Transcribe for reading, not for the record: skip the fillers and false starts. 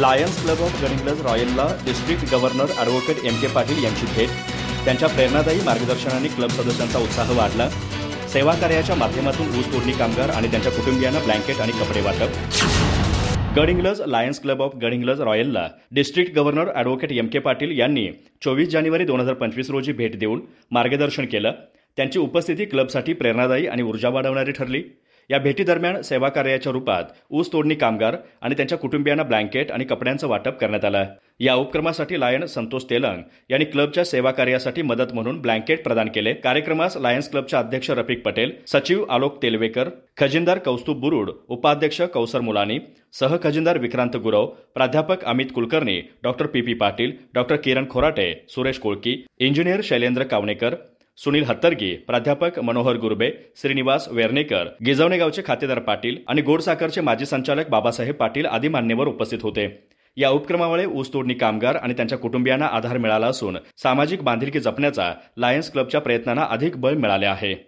Lions Club of Gadhinglaj रॉयलला district governor advocate M K Patil यांची भेट. त्यांच्या प्रेरणादायी मार्गदर्शनाने क्लब सदस्यांचा उत्साह वाढला. सेवा कार्याच्या माध्यमातून ऊस तोडणी कामगार आणि त्यांच्या कुटुंबियांना ब्लँकेट आणि कपडे वाटप. Gadhinglaj Lions Club of Gadhinglaj रॉयलला district governor advocate M K Patil यांनी 24 जानेवारी 2025 रोजी भेट देऊन मार्गदर्शन केलं. त्यांची उपस्थिती क्लबसाठी प्रेरणादायी आणि ऊर्जा वाढवणारी ठरली. या भेटीदरम्यान सेवा कार्याच्या रूपात ऊस तोडणी कामगार आणि त्यांच्या कुटुंबियांना ब्लँकेट आणि कपड्यांचं वाटप करण्यात आलं. या उपक्रमासाठी लायन संतोष तेलंग यांनी क्लबच्या सेवा कार्यासाठी मदत म्हणून ब्लँकेट प्रदान केले. कार्यक्रमास लायन्स क्लबचे अध्यक्ष रफिक पटेल, सचिव आलोक तेलवेकर, खजिनदार कौस्तुभ बुरुड, उपाध्यक्ष कौसर मुलानी, सहखजिनदार विक्रांत गुरव, प्राध्यापक Amit Kulkarni, doctor P Patil, doctor Kiran Khorate, Suresh Kolki, engineer Shailendra Kavanekar, Sunil Hattargi, प्राध्यापक मनोहर गुरबे, श्रीनिवास वेर्णेकर, गिजवणे गावचे खातेदार पाटील आणि गोडसाखरचे माजी संचालक बाबासाहेब पाटील आदी मान्यवर उपस्थित होते. या उपक्रमामुळे ऊस तोडणी कामगार आणि त्यांच्या कुटुंबियांना आधार मिळाला असून सामाजिक बांधिलकी जपण्याचा लायन्स क्लबच्या प्रयत्नांना अधिक बळ मिळाले आहे.